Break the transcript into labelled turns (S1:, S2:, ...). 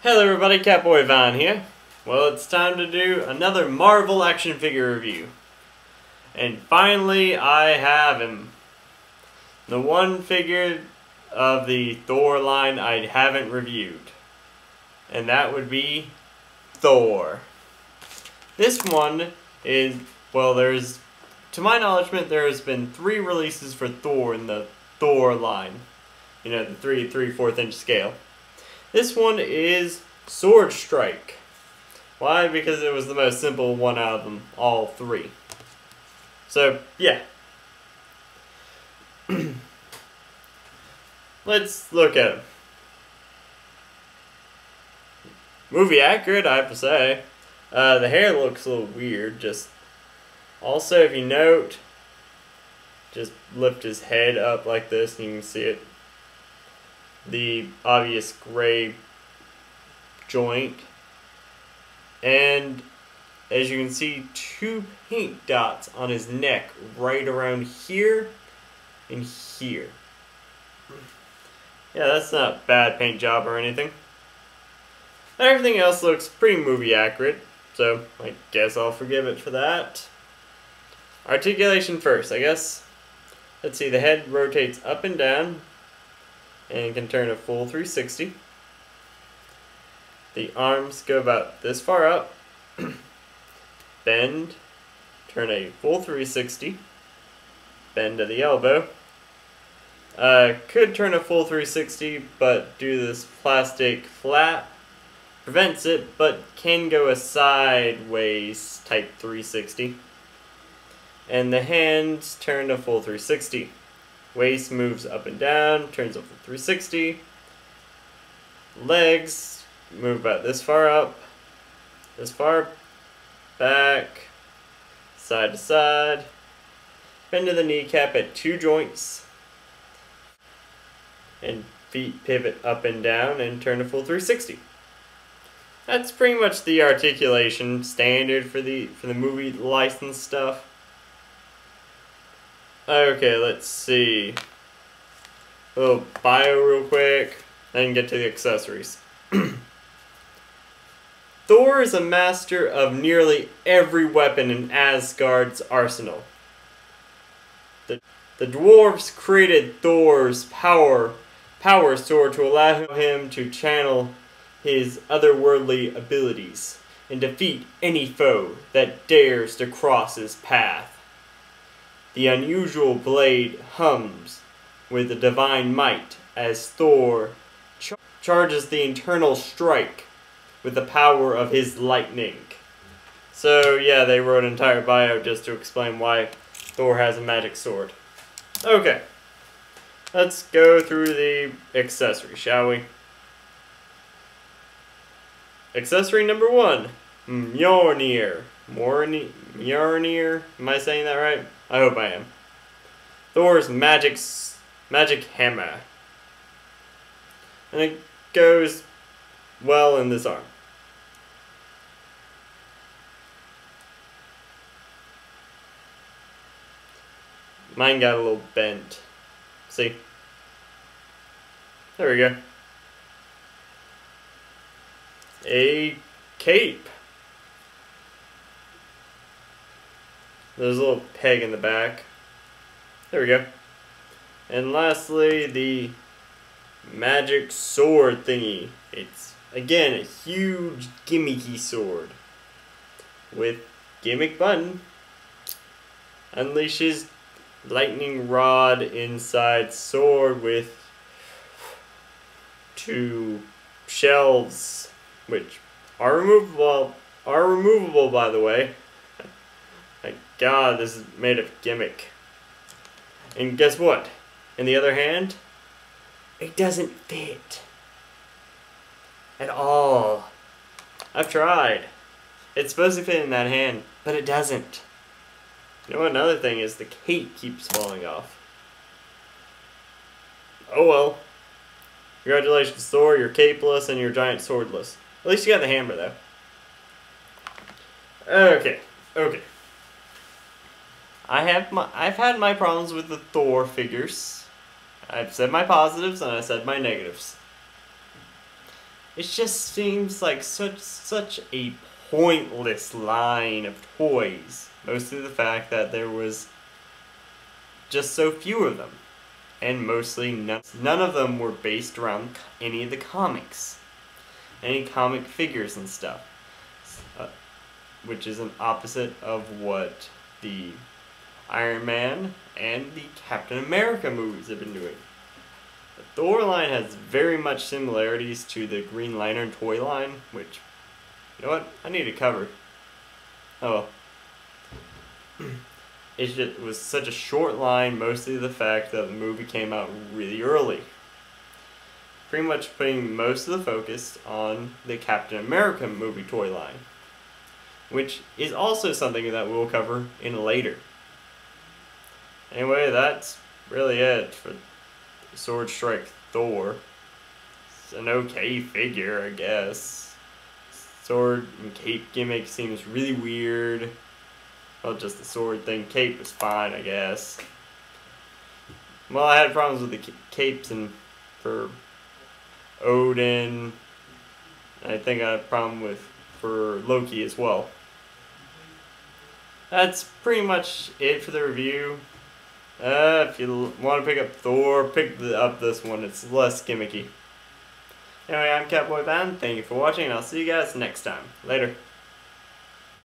S1: Hello everybody, Catboyvan here. Well, it's time to do another Marvel action figure review. And finally, I have him. The one figure of the Thor line I haven't reviewed. And that would be Thor. This one is, well, to my knowledge, there has been 3 releases for Thor in the Thor line. You know, the 3/4 inch scale. This one is Sword Strike. Why? Because it was the most simple one out of them, all 3. So, yeah. Let's look at him. Movie accurate, I have to say. The hair looks a little weird, also, if you note, just lift his head up like this and you can see it. The obvious gray joint, and as you can see, 2 pink dots on his neck right around here and here. Yeah, that's not a bad paint job or anything. Everything else looks pretty movie accurate, so I guess I'll forgive it for that. Articulation first, I guess. Let's see, the head rotates up and down and can turn a full 360. The arms go about this far up, bend, turn a full 360, bend to the elbow. Could turn a full 360, but due to this plastic flap, prevents it, but can go a sideways type 360. And the hands turn a full 360. Waist moves up and down, turns a full 360. Legs move about this far up, this far back, side to side. Bend to the kneecap at 2 joints. And feet pivot up and down and turn a full 360. That's pretty much the articulation standard for the movie license stuff. Okay, let's see. A little bio real quick, then get to the accessories. Thor is a master of nearly every weapon in Asgard's arsenal. The dwarves created Thor's power sword to allow him to channel his otherworldly abilities and defeat any foe that dares to cross his path. The unusual blade hums with a divine might as Thor charges the eternal strike with the power of his lightning. So yeah, they wrote an entire bio just to explain why Thor has a magic sword. Okay, let's go through the accessories, shall we? Accessory number 1, Mjolnir. Mjolnir, am I saying that right? I hope I am. Thor's magic hammer. And it goes well in this arm. Mine got a little bent. See? There we go. A cape. There's a little peg in the back. There we go. And lastly, the magic sword thingy. It's, again, a huge gimmicky sword with gimmick button. Unleashes lightning rod inside sword with 2 shells, which are removable, by the way. My God, this is made of gimmick. And guess what? In the other hand, it doesn't fit at all. I've tried. It's supposed to fit in that hand, but it doesn't. You know what, another thing is the cape keeps falling off. Oh well. Congratulations, Thor, you're capeless and you're giant swordless. At least you got the hammer, though. Okay. I've had my problems with the Thor figures. I've said my positives and I said my negatives. it just seems like such a pointless line of toys. Mostly the fact that there was just so few of them. And mostly none of them were based around any of the comics. Any comic figures and stuff. Which is an opposite of what the Iron Man and the Captain America movies have been doing. The Thor line has very much similarities to the Green Lantern toy line, which, you know what, I need to cover. Oh. It was such a short line, mostly the fact that the movie came out really early. Pretty much putting most of the focus on the Captain America movie toy line, which is also something that we'll cover in later. Anyway, that's really it for Sword Strike Thor. It's an okay figure, I guess. Sword and cape gimmick seems really weird. Well, just the sword thing. Cape was fine, I guess. Well, I had problems with the capes and for Odin. I think I had a problem for Loki as well. That's pretty much it for the review. If you want to pick up Thor, pick up this one. It's less gimmicky. Anyway, I'm Catboyvan. Thank you for watching, and I'll see you guys next time. Later.